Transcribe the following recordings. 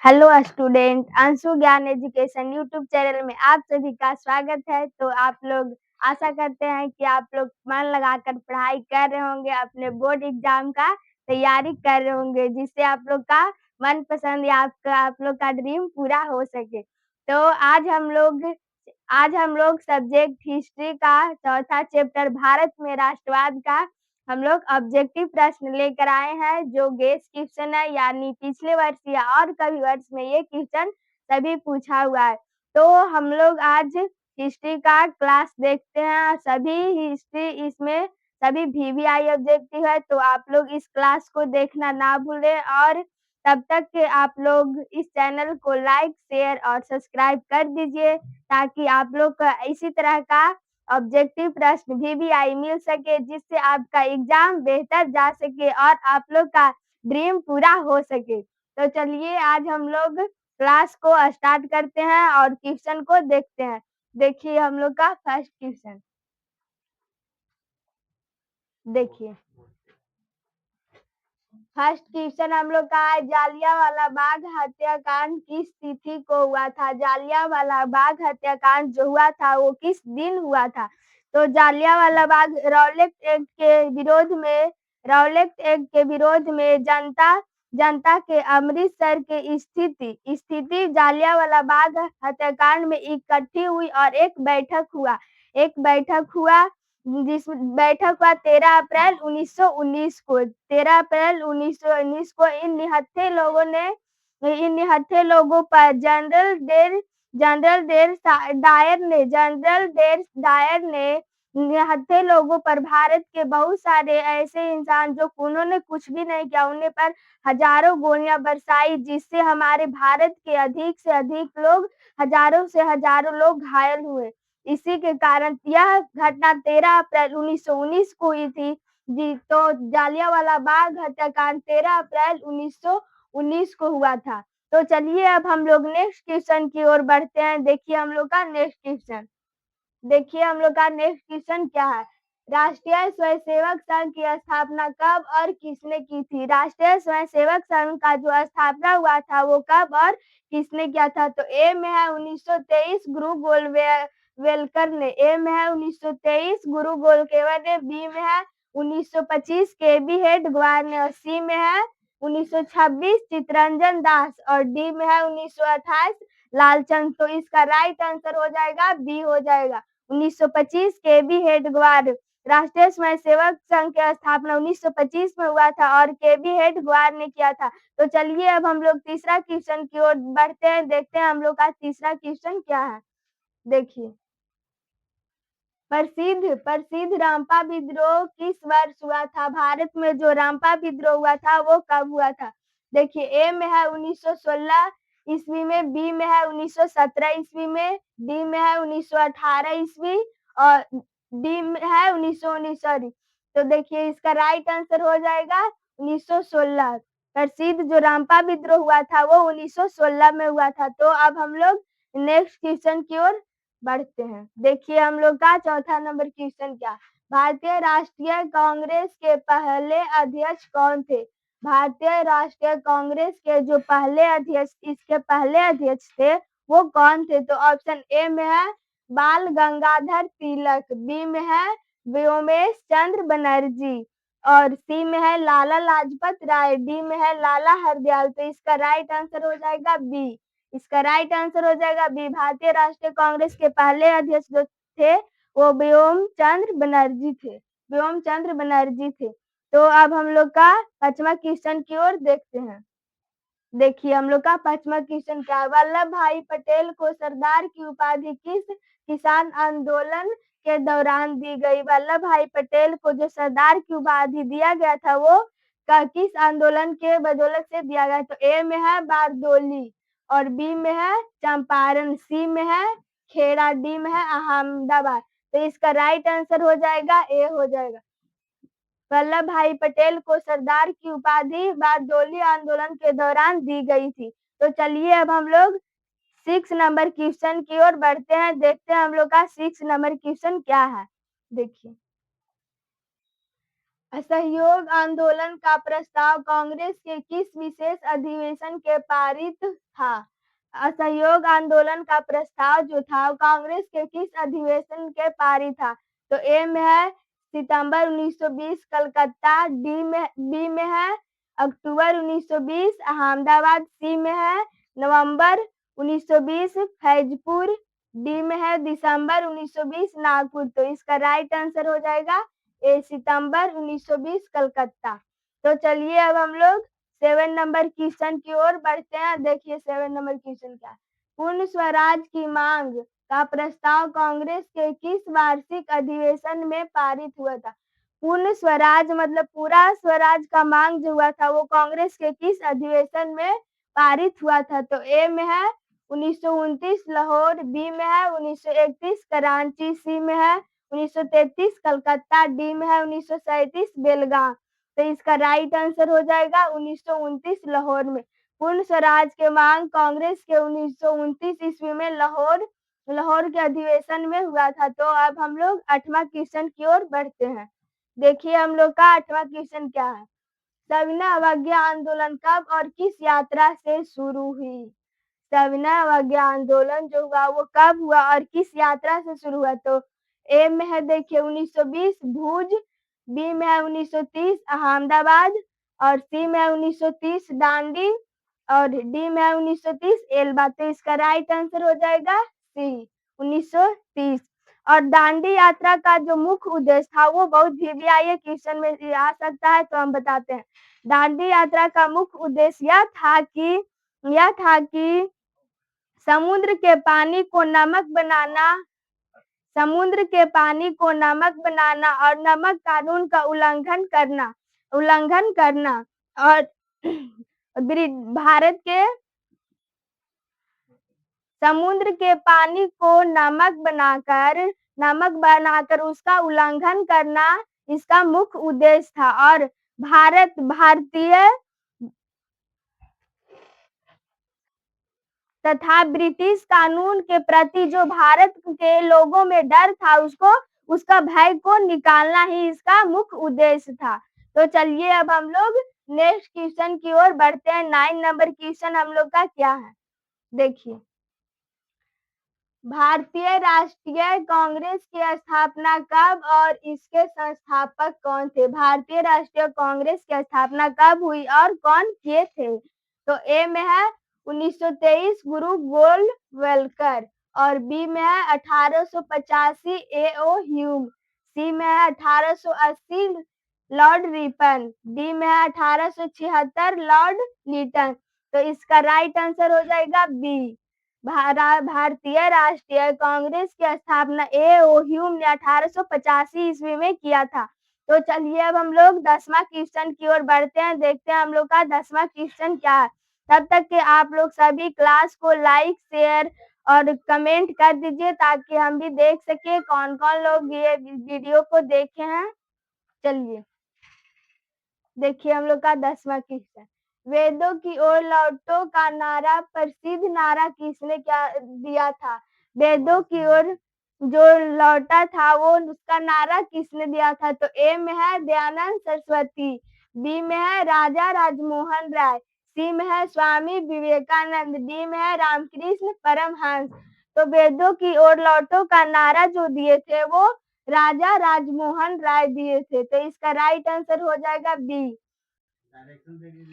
Hello student, Anshu ज्ञान education YouTube channel में आप सभी का स्वागत है। तो आप लोग आशा करते हैं कि आप लोग मन लगाकर पढ़ाई कर रहे होंगे, अपने बोर्ड एग्जाम का तैयारी कर रहे होंगे, जिससे आप लोग का मनपसंद या आप लोग का ड्रीम पूरा हो सके। तो आज हम लोग सब्जेक्ट हिस्ट्री का चौथा चैप्टर भारत में राष्ट्रवाद का हम लोग ऑब्जेक्टिव प्रश्न लेकर आए हैं, जो गेस क्वेश्चन है, यानी पिछले वर्ष या और कभी वर्ष में ये क्वेश्चन सभी पूछा हुआ है। तो हम लोग आज हिस्ट्री का क्लास देखते हैं। सभी हिस्ट्री इसमें सभी वीवीआई ऑब्जेक्टिव है, तो आप लोग इस क्लास को देखना ना भूलें। और तब तक के आप लोग इस चैनल को लाइक, शेयर और सब्सक्राइब कर दीजिए, ताकि आप लोग का इसी तरह का ऑब्जेक्टिव प्रश्न वीवीआई मिल सके, जिससे आपका एग्जाम बेहतर जा सके और आप लोग का ड्रीम पूरा हो सके। तो चलिए आज हम लोग क्लास को स्टार्ट करते हैं और क्वेश्चन को देखते हैं। देखिए हम लोग का फर्स्ट क्वेश्चन देखिए। फर्स्ट क्वेश्चन हम लोग का है, जालियांवाला बाग हत्याकांड किस तिथि को हुआ था? जालियांवाला बाग हत्याकांड जो हुआ था वो किस दिन हुआ था? तो जालियांवाला बाग रॉलेट एक्ट के विरोध में जनता के अमृतसर के स्थिति जालियांवाला बाग हत्याकांड में इकट्ठी हुई और एक बैठक हुआ जिस बैठक हुआ 13 अप्रैल 1919 को। 13 अप्रैल 1919 को इन निहत्थे लोगों पर जनरल डायर ने निहत्थे लोगों पर भारत के बहुत सारे ऐसे इंसान जो उन्होंने कुछ भी नहीं किया, उन्हें पर हजारों गोलियां बरसाई, जिससे हमारे भारत के अधिक से अधिक लोग, हजारों से हजारों लोग घायल हुए। इसी के कारण यह घटना 13 अप्रैल 1919 को हुई थी। जी, तो जालियांवाला बाग हत्याकांड 13 अप्रैल 1919 को हुआ था। तो चलिए अब हम लोग नेक्स्ट क्वेश्चन की ओर बढ़ते हैं। देखिए हम लोग का नेक्स्ट क्वेश्चन क्या है? राष्ट्रीय स्वयंसेवक संघ की स्थापना कब और किसने की थी? राष्ट्रीय स्वयंसेवक संघ का जो स्थापना हुआ था वो कब और किसने किया था? तो ए में है 1923 गुरु गोलवेलकर ने। ए में है 1923 गुरु गोलकेवर ने। बी में है 1925 केबी हेडगेवार ने। और सी में है 1926 चित्तरंजन दास। और डी में है 1928 लालचंद। तो इसका राइट आंसर हो जाएगा बी हो जाएगा 1925 केबी हेडगेवार। राष्ट्रीय स्वयंसेवक संघ की स्थापना 1925 में हुआ था और केबी हेडगेवार ने किया था। तो चलिए अब हम लोग तीसरा क्वेश्चन की ओर बढ़ते हैं। देखते हैं हम लोग का तीसरा क्वेश्चन क्या है। देखिए, प्रसिद्ध रामपा विद्रोह किस वर्ष हुआ था? भारत में जो रामपा विद्रोह हुआ था वो कब हुआ था? देखिए, ए में है 1916 ईस्वी में। बी में है 1917 ईस्वी में। डी में है 1918 ईस्वी। और डी में है 1919 सॉरी। तो देखिए इसका राइट आंसर हो जाएगा 1916। प्रसिद्ध जो रामपा विद्रोह हुआ था वो 1916 में हुआ था। तो अब हम लोग नेक्स्ट क्वेश्चन की ओर बढ़ते हैं। देखिए हम लोग का चौथा नंबर क्वेश्चन क्या? भारतीय राष्ट्रीय कांग्रेस के पहले अध्यक्ष कौन थे? भारतीय राष्ट्रीय कांग्रेस के जो इसके पहले अध्यक्ष थे वो कौन थे? तो ऑप्शन ए में है बाल गंगाधर तिलक। बी में है व्योमेश चंद्र बनर्जी। और सी में है लाला लाजपत राय। डी में है लाला हरदयाल। तो इसका राइट आंसर हो जाएगा बी। इसका राइट आंसर हो जाएगा बी। भारतीय राष्ट्रीय कांग्रेस के पहले अध्यक्ष जो थे वो व्योम चंद्र बनर्जी थे। तो अब हम लोग का पांचवा क्वेश्चन की ओर देखते हैं। देखिए हम लोग का पांचवा क्वेश्चन क्या है? वल्लभ भाई पटेल को सरदार की उपाधि किस किसान आंदोलन के दौरान दी गई? वल्लभ भाई पटेल को जो सरदार की उपाधि दिया गया था वो किस आंदोलन के बदौलत से दिया गया? तो ए में है बारदोली। और बी में है चंपारण। सी में है खेड़ा। डी में है अहमदाबाद। तो इसका राइट आंसर हो जाएगा ए हो जाएगा। वल्लभ भाई पटेल को सरदार की उपाधि बारदोली आंदोलन के दौरान दी गई थी। तो चलिए अब हम लोग 6 नंबर क्वेश्चन की ओर बढ़ते हैं। देखते हैं हम लोग का 6 नंबर क्वेश्चन क्या है। देखिए, असहयोग आंदोलन का प्रस्ताव कांग्रेस के किस विशेष अधिवेशन के पारित था? असहयोग आंदोलन का प्रस्ताव जो था कांग्रेस के किस अधिवेशन के पारित था? तो ए में है सितंबर 1920 कलकत्ता, बी में है अक्टूबर 1920 अहमदाबाद, सी में है नवंबर 1920 फैजपुर, डी में है दिसंबर 1920 नागपुर। तो इसका राइट आंसर हो जाएगा ए सितंबर 1920 कलकत्ता। तो चलिए अब हम लोग 7 नंबर क्वेश्चन की ओर बढ़ते हैं। देखिए 7 नंबर क्वेश्चन क्या है। पूर्ण स्वराज की मांग का प्रस्ताव कांग्रेस के किस वार्षिक अधिवेशन में पारित हुआ था? पूर्ण स्वराज मतलब पूरा स्वराज का मांग जो हुआ था वो कांग्रेस के किस अधिवेशन में पारित हुआ था? तो ए में है 1929 लाहौर, बी में है 1931 कराची, सी में है 1933 कलकत्ता, डी में है 1937 बेलगाम। तो इसका राइट आंसर हो जाएगा 1929 लाहौर में। पूर्ण स्वराज के मांग कांग्रेस के 1929 ईस्वी में लाहौर के अधिवेशन में हुआ था। तो अब हम लोग 8वां क्वेश्चन की ओर बढ़ते हैं। देखिए हम लोग का 8वां क्वेश्चन क्या है। सविनय अवज्ञा आंदोलन कब और किस यात्रा से शुरू हुई? सविनय अवज्ञा आंदोलन जो हुआ वो कब हुआ और किस यात्रा से शुरू हुआ? तो ए में है देखिए 1920 भुज, बी में है 1930 अहमदाबाद और सी में है 1930 दांडी और डी में है 1930 एल्बा। तो इसका राइट आंसर हो जाएगा सी 1930। और दांडी यात्रा का जो मुख्य उद्देश्य था वो बहुत वीवीआईए क्वेश्चन में आ सकता है, तो हम बताते हैं। दांडी यात्रा का मुख्य उद्देश्य यह था कि समुद्र के पानी को नमक बनाना और नमक कानून का उल्लंघन करना और भारत के समुद्र के पानी को नमक बनाकर उसका उल्लंघन करना इसका मुख्य उद्देश्य था। और भारतीय तथा ब्रिटिश कानून के प्रति जो भारत के लोगों में डर था उसका भय को निकालना ही इसका मुख्य उद्देश्य था। तो चलिए अब हम लोग नेक्स्ट क्वेश्चन की ओर बढ़ते हैं। 9 नंबर क्वेश्चन हम लोग का क्या है, देखिए। भारतीय राष्ट्रीय कांग्रेस की स्थापना कब और इसके संस्थापक कौन थे? भारतीय राष्ट्रीय कांग्रेस की स्थापना कब हुई और कौन किए थे? तो ए में है 1923 गुरु गोलवलकर और बी में है 1885 ए.ओ. ह्यूम, सी में है 1880 लॉर्ड रिपन, डी में है 1876 लॉर्ड लिटन। तो इसका राइट आंसर हो जाएगा बी। भारतीय राष्ट्रीय कांग्रेस की स्थापना ए.ओ. ह्यूम ने 1885 ईस्वी में किया था। तो चलिए अब हम लोग 10वां क्वेश्चन की ओर बढ़ते हैं। देखते हैं हम लोग का 10वां क्वेश्चन क्या है। तब तक के आप लोग सभी क्लास को लाइक शेयर और कमेंट कर दीजिए ताकि हम भी देख सके कौन कौन लोग ये वीडियो को देखे हैं। चलिए देखिए हम लोग का 10वां क्वेश्चन। वेदों की ओर लौटो का नारा प्रसिद्ध नारा किसने क्या दिया था? वेदों की ओर जो लौटा था वो उसका नारा किसने दिया था? तो ए में है दयानंद सरस्वती, बी में है राजा राजमोहन राय, सी में है स्वामी विवेकानंद, डी में है रामकृष्ण परमहंस। तो वेदों की ओर लौटो का नारा जो दिए थे वो राजा राजमोहन राय दिए थे। तो इसका राइट आंसर हो जाएगा बी।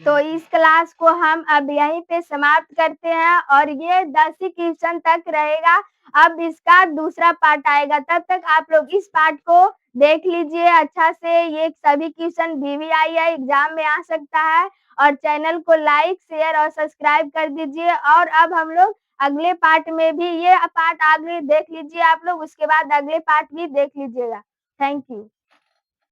तो इस क्लास को हम अब यहीं पे समाप्त करते हैं और ये 10 ही क्वेश्चन तक रहेगा। अब इसका दूसरा पार्ट आएगा, तब तक आप लोग इस पार्ट को देख लीजिए अच्छा से। ये सभी क्वेश्चन वीवीआईए एग्जाम में आ सकता है और चैनल को लाइक शेयर और सब्सक्राइब कर दीजिए। और अब हम लोग अगले पार्ट में भी ये पार्ट आगे देख लीजिए आप लोग, उसके बाद अगले पार्ट भी देख लीजिएगा। Thank you.